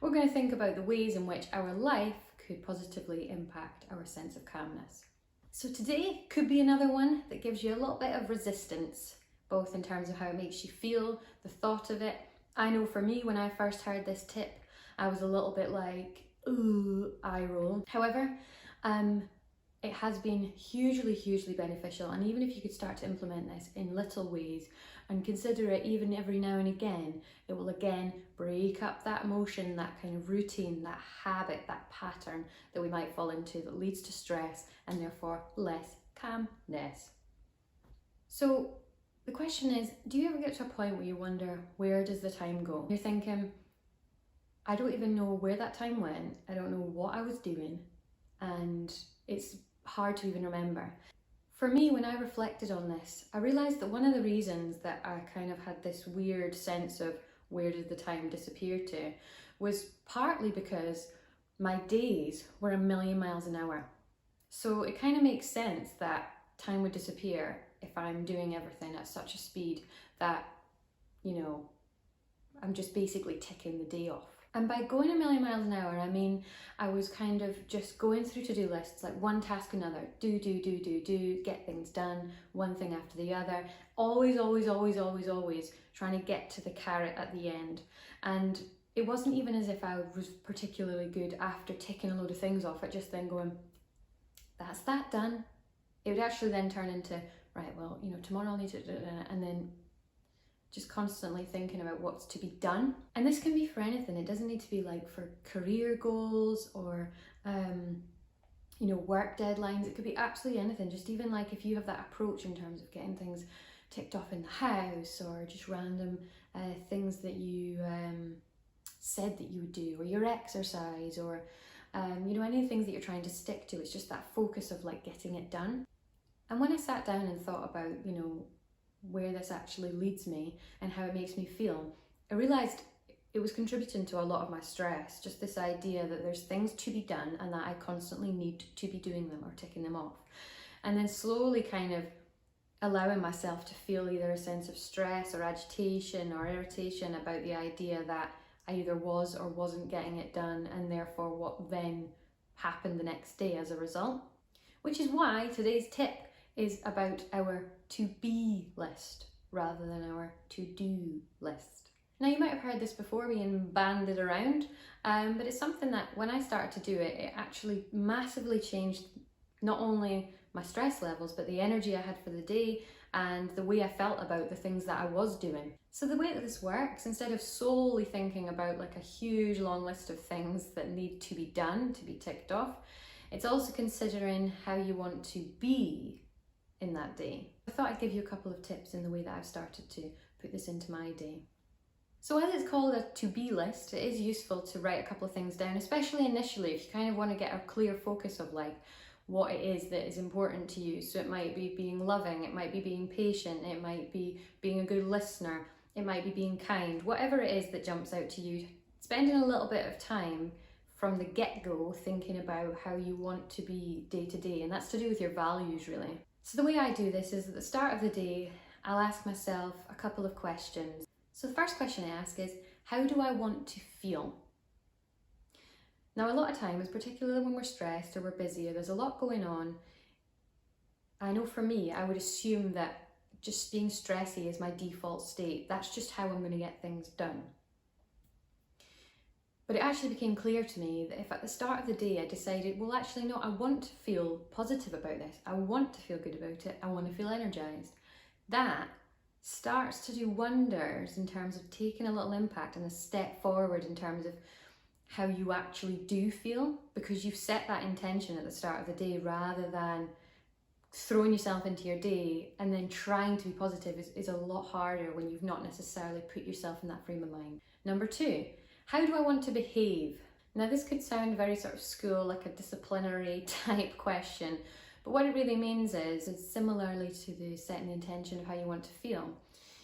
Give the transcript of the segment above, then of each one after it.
we're going to think about the ways in which our life could positively impact our sense of calmness. So today could be another one that gives you a little bit of resistance, both in terms of how it makes you feel, the thought of it. I know for me, when I first heard this tip, I was a little bit like, ooh, eye roll. However, it has been hugely beneficial, and even if you could start to implement this in little ways and consider it even every now and again, it will again break up that emotion, that kind of routine, that habit, that pattern that we might fall into that leads to stress and therefore less calmness. So the question is, do you ever get to a point where you wonder, where does the time go? You're thinking, I don't even know where that time went, I don't know what I was doing, and it's hard to even remember. For me, when I reflected on this, I realised that one of the reasons that I kind of had this weird sense of where did the time disappear to was partly because my days were a million miles an hour. So it kind of makes sense that time would disappear if I'm doing everything at such a speed that, I'm just basically ticking the day off. And by going a million miles an hour, I mean, I was kind of just going through to-do lists, like one task another, do, get things done, one thing after the other, always trying to get to the carrot at the end. And it wasn't even as if I was particularly good after ticking a load of things off at just then going, that's that done. It would actually then turn into, right, well, tomorrow I'll need to do it, and then just constantly thinking about what's to be done. And this can be for anything. It doesn't need to be like for career goals or work deadlines. It could be absolutely anything. Just even like if you have that approach in terms of getting things ticked off in the house, or just random things that you said that you would do, or your exercise, or any things that you're trying to stick to. It's just that focus of like getting it done. And when I sat down and thought about where this actually leads me and how it makes me feel, I realised it was contributing to a lot of my stress, just this idea that there's things to be done and that I constantly need to be doing them or ticking them off. And then slowly kind of allowing myself to feel either a sense of stress or agitation or irritation about the idea that I either was or wasn't getting it done, and therefore what then happened the next day as a result. Which is why today's tip is about our to-be list rather than our to-do list. Now, you might have heard this before being banded around, but it's something that when I started to do it, it actually massively changed not only my stress levels, but the energy I had for the day and the way I felt about the things that I was doing. So the way that this works, instead of solely thinking about like a huge long list of things that need to be done, to be ticked off, it's also considering how you want to be in that day. I thought I'd give you a couple of tips in the way that I've started to put this into my day. So as it's called a to-be list, it is useful to write a couple of things down, especially initially if you kind of want to get a clear focus of like what it is that is important to you. So it might be being loving, it might be being patient, it might be being a good listener, it might be being kind, whatever it is that jumps out to you. Spending a little bit of time from the get-go thinking about how you want to be day to day, and that's to do with your values really. So the way I do this is at the start of the day, I'll ask myself a couple of questions. So the first question I ask is, how do I want to feel? Now, a lot of times, particularly when we're stressed or we're busy or there's a lot going on, I know for me, I would assume that just being stressy is my default state. That's just how I'm going to get things done. But it actually became clear to me that if at the start of the day I decided, well, actually, no, I want to feel positive about this. I want to feel good about it. I want to feel energized. That starts to do wonders in terms of taking a little impact and a step forward in terms of how you actually do feel, because you've set that intention at the start of the day rather than throwing yourself into your day and then trying to be positive is a lot harder when you've not necessarily put yourself in that frame of mind. Number two, how do I want to behave? Now, this could sound very sort of school, like a disciplinary type question, but what it really means is similarly to the setting the intention of how you want to feel,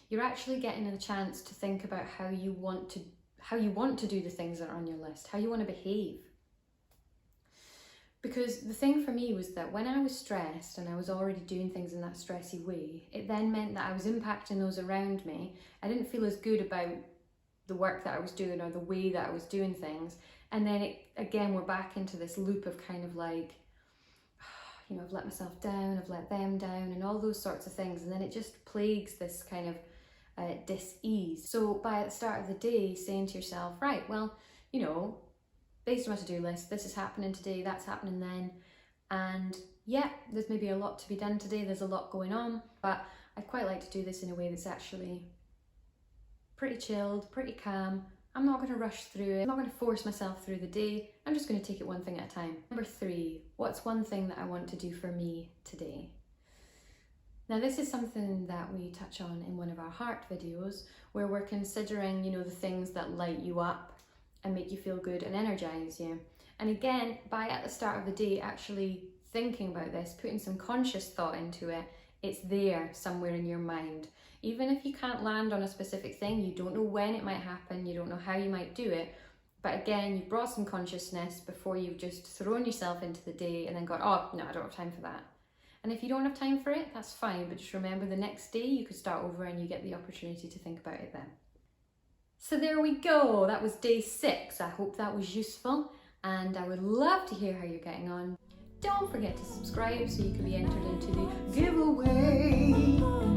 you're actually getting a chance to think about how you want to do the things that are on your list, how you want to behave. Because the thing for me was that when I was stressed and I was already doing things in that stressy way, it then meant that I was impacting those around me. I didn't feel as good about the work that I was doing or the way that I was doing things. And then again, we're back into this loop of kind of like, you know, I've let myself down, I've let them down, and all those sorts of things. And then it just plagues this kind of dis-ease. So by the start of the day, saying to yourself, right, well, you know, based on my to-do list, this is happening today, that's happening then. And yeah, there's maybe a lot to be done today, there's a lot going on, but I quite like to do this in a way that's actually pretty chilled, pretty calm. I'm not going to rush through it. I'm not going to force myself through the day. I'm just going to take it one thing at a time. Number 3, what's one thing that I want to do for me today? Now this is something that we touch on in one of our heart videos, where we're considering, you know, the things that light you up and make you feel good and energize you. And again, by at the start of the day actually thinking about this, putting some conscious thought into it, it's there somewhere in your mind. Even if you can't land on a specific thing, you don't know when it might happen, you don't know how you might do it, but again, you've brought some consciousness before you've just thrown yourself into the day and then got, oh, no, I don't have time for that. And if you don't have time for it, that's fine, but just remember the next day you could start over and you get the opportunity to think about it then. So there we go, that was day 6. I hope that was useful, and I would love to hear how you're getting on. Don't forget to subscribe so you can be entered into the giveaway.